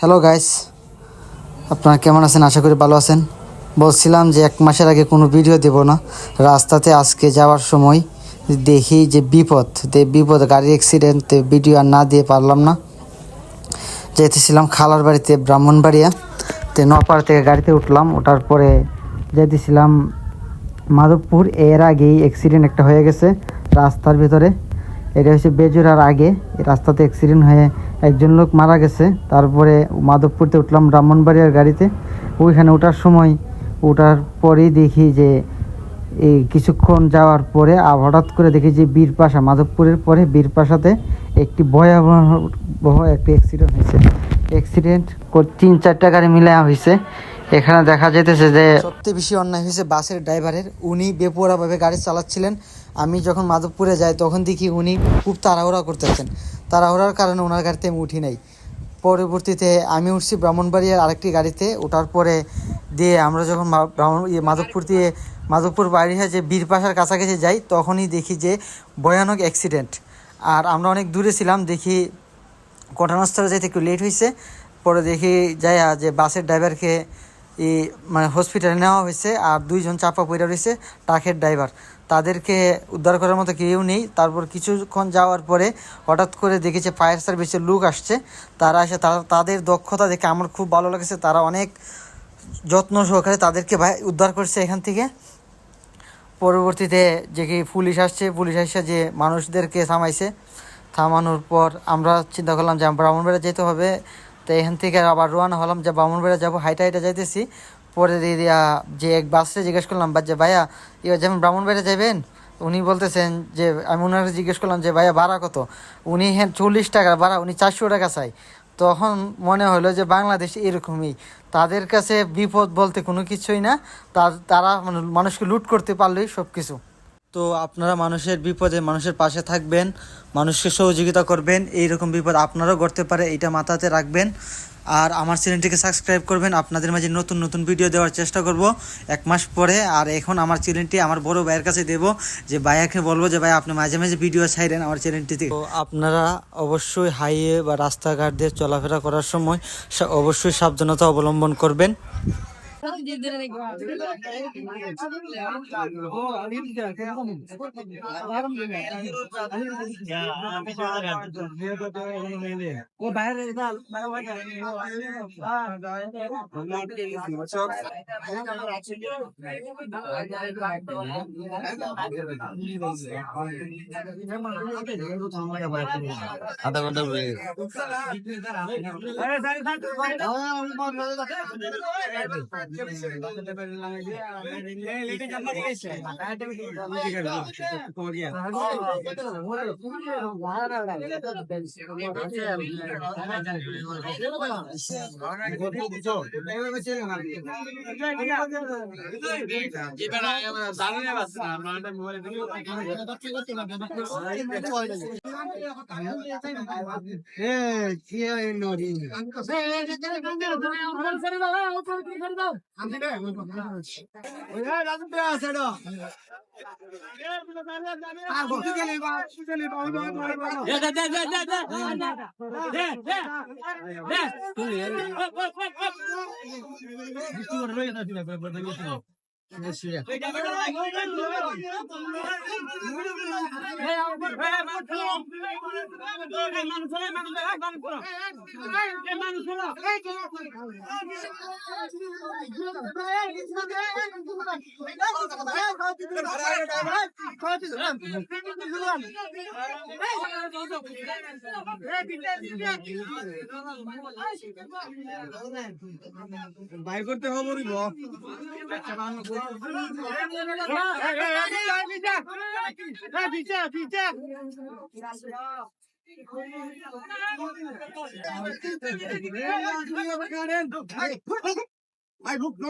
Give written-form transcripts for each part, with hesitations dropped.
Hello guys, আপনারা কেমন আছেন? আশা করি ভালো আছেন। বলছিলাম যে 1 মাসের আগে কোনো ভিডিও দেব না। রাস্তাতে আজকে যাওয়ার সময় দেখি যে বিপদ গাড়ি অ্যাক্সিডেন্টে ভিডিও আর না দিয়ে পারলাম না। যেতেছিলাম খালার বাড়িতে ব্রাহ্মণবাড়িয়া, নপাড়া থেকে গাড়িতে উঠলাম। ওঠার পরে যেতেছিলাম মাধবপুর। এর আগেই অ্যাক্সিডেন্ট একটা হয়ে গেছে রাস্তার ভিতরে। এটা হচ্ছে বেজুরার আগে এই রাস্তাতে অ্যাক্সিডেন্ট হয়ে একজন লোক মারা গেছে। তারপরে মাধবপুরতে উঠলাম ব্রাহ্মণবাড়িয়ার গাড়িতে। ওইখানে ওঠার পরেই দেখি যে এই কিছুক্ষণ যাওয়ার পরে হঠাৎ করে দেখি যে বীরপাশা, মাধবপুরের পরে বীরপাশাতে একটি ভয়াবহ একটি অ্যাক্সিডেন্ট হয়েছে। 3-4টা গাড়ি মিলে হয়েছে। এখানে দেখা যেতেছে যে সবচেয়ে বেশি অন্যায় হয়েছে বাসের ড্রাইভারের। উনি বেপরোয়াভাবে গাড়ি চালাচ্ছিলেন। আমি যখন মাধবপুরে যাই তখন দেখি উনি খুব তাড়াহুড়া করতেছেন। তাড়াহুড়ার কারণে ওনার গাড়িতে আমি উঠি নাই। পরবর্তীতে আমি উঠছি ব্রাহ্মণবাড়িয়ার আরেকটি গাড়িতে। ওঠার পরে দিয়ে আমরা যখন মাধবপুর বাড়ি হয়ে যে বীরপাশার কাছাকাছি যাই তখনই দেখি যে ভয়ানক অ্যাক্সিডেন্ট। আর আমরা অনেক দূরে ছিলাম, দেখি ঘটনাস্থলে যাইতে একটু লেট হয়েছে। পরে দেখি যাই যে বাসের ড্রাইভারকে হসপিটালে নেওয়া হয়েছে, আর 2জন চাপা পড়ে রয়েছে ট্রাকের ড্রাইভার। তাদেরকে উদ্ধার করার মতো কেউ নেই। তারপর কিছুক্ষণ যাওয়ার পরে হঠাৎ করে দেখেছে ফায়ার সার্ভিসের লোক আসছে। তারা এসে তাদের দক্ষতা দেখে আমার খুব ভালো লেগেছে। তারা অনেক যত্ন সহকারে তাদেরকে উদ্ধার করছে এখান থেকে। পরবর্তীতে যে কি পুলিশ এসে যে মানুষদেরকে থামানোর পর আমরা চিন্তা করলাম যে ব্রাহ্মণবাড়িয়া যেতে হবে। তো এখান থেকে আবার রওনা হলাম যে ব্রাহ্মণবাড়িয়া যাবো। হাইটা যাইতেছি। পরে যে এক বাসে জিজ্ঞেস করলাম যে ভাইয়া যেমন ব্রাহ্মণবাড়িয়া যাবেন? উনি বলতেছেন যে, আমি ওনাকে জিজ্ঞেস করলাম যে ভাইয়া ভাড়া কত? উনি 40 টাকা ভাড়া, উনি 400 টাকা চাই। তখন মনে হলো যে বাংলাদেশ এরকমই, তাদের কাছে বিপদ বলতে কোনো কিছুই না। তারা মানুষকে লুট করতে পারলেই সব কিছু। তো আপনারা মানুষের বিপদে মানুষের পাশে থাকবেন, মানুষকে সহযোগিতা করবেন। এইরকম বিপদ আপনারাও করতে পারে, এটা মাথাতে রাখবেন। আর আমার চ্যানেলটিকে সাবস্ক্রাইব করবেন। আপনাদের মাঝে নতুন নতুন ভিডিও দেওয়ার চেষ্টা করব 1 মাস পরে। আর এখন আমার চ্যানেলটি আমার বড় ভাইয়ের কাছে দেব, যে ভাইয়াকে বলবো যে ভাই আপনি মাঝে মাঝে ভিডিও ছাইরেন আমার চ্যানেলটিতে। তো আপনারা অবশ্যই হাইওয়ে বা রাস্তাঘাট দিয়ে চলাফেরা করার সময় অবশ্যই সাবধানতা অবলম্বন করবেন। আধা ঘন্টা বাইর করতে হবে I look no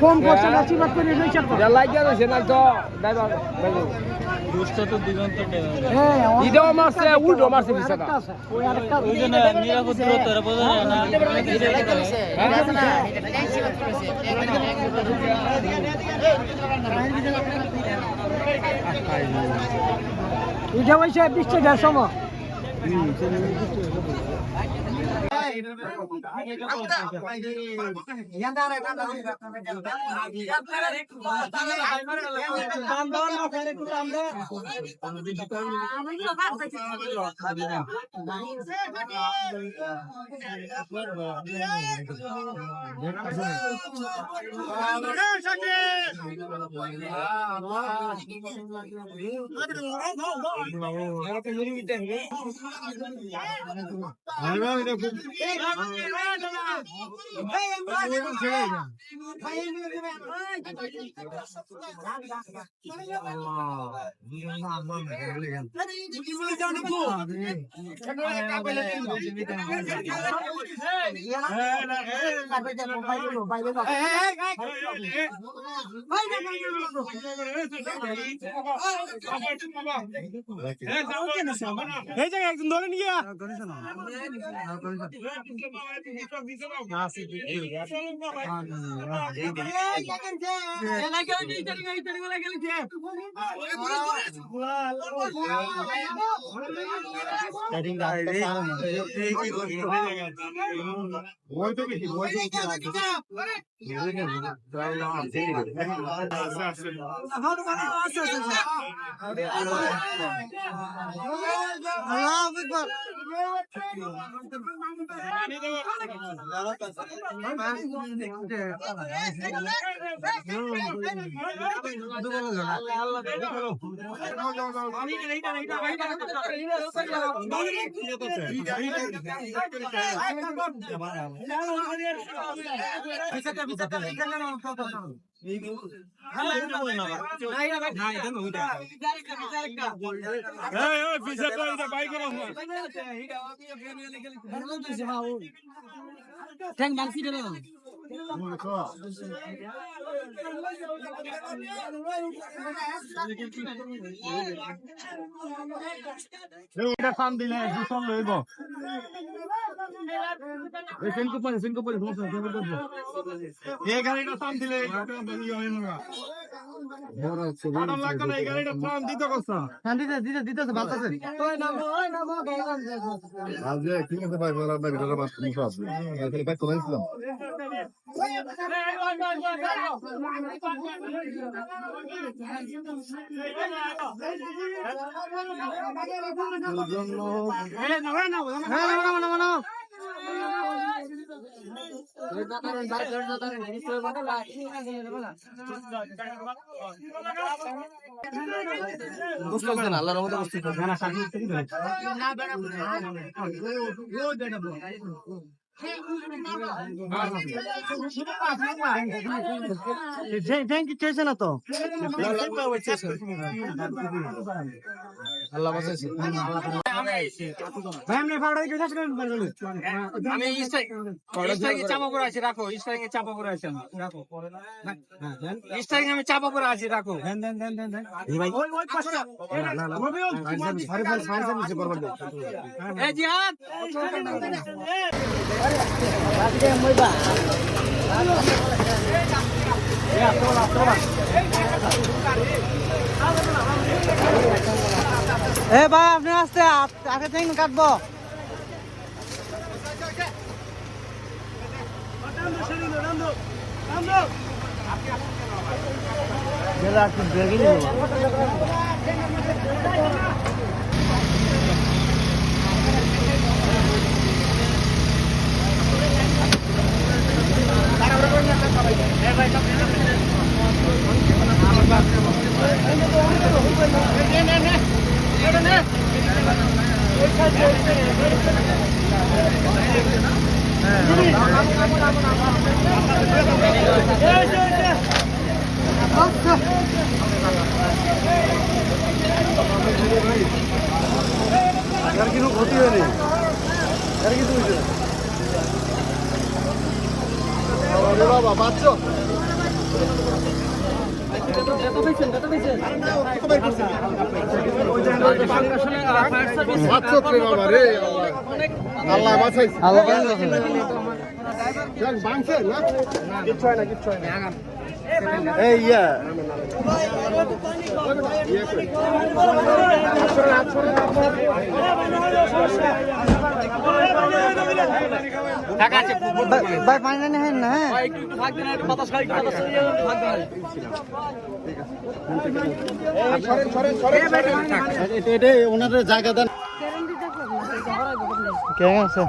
কম করছে না চিবাত করে রইছে তো লাগিয়ে রয়েছে না তো ড্রাইভার দুষ্ট তো দিগন্ত হ্যাঁ ইডো মারছে উল্টো মারছে বিছানা ওই আরেকটা ওই জন্য নিরাপদ দূরত্ব এরা বোঝা যায় না এটা হইছে 20 টাকা সময় এই জায়গায় একজন ধরে নিয়ে ফান দিলে দূষণ লইব এই গাড়িটা ফান দিলে এই গাড়িটা ফান দিতে কষ্ট দিতে বাতাসে ওই নামো আজকে ঠিক আছে ভাই বলা ভাই ভিডিওটা মাত্র মুখ আছে তাহলে ভাই কোথায় ছিলাম আল্লাহর রহমতে বসতে না তো আল্লাহ বাঁচাইছে আমি স্ট্রাইকে চাপা করে আছি রাখো স্ট্রাইকে চাপা করে আছি রাখো স্ট্রাইকে আমি চাপা করে আছি রাখো এই জিহাদ এ ভাই আপনি আসতে আগে থেকে কাটবো হ্যাঁ বাচ্চা বাচ্চা রে বাবা রে আল্লাহ বাঁচাইছে আল্লাহ বাঁচাইছে। বাংছে না কিচ্ছু হয় না কিচ্ছু হয় না এই ইয়া ভাই পানি টানি হয় না, হ্যাঁ এটা ওনাদের জায়গা দেন কেমন আছে?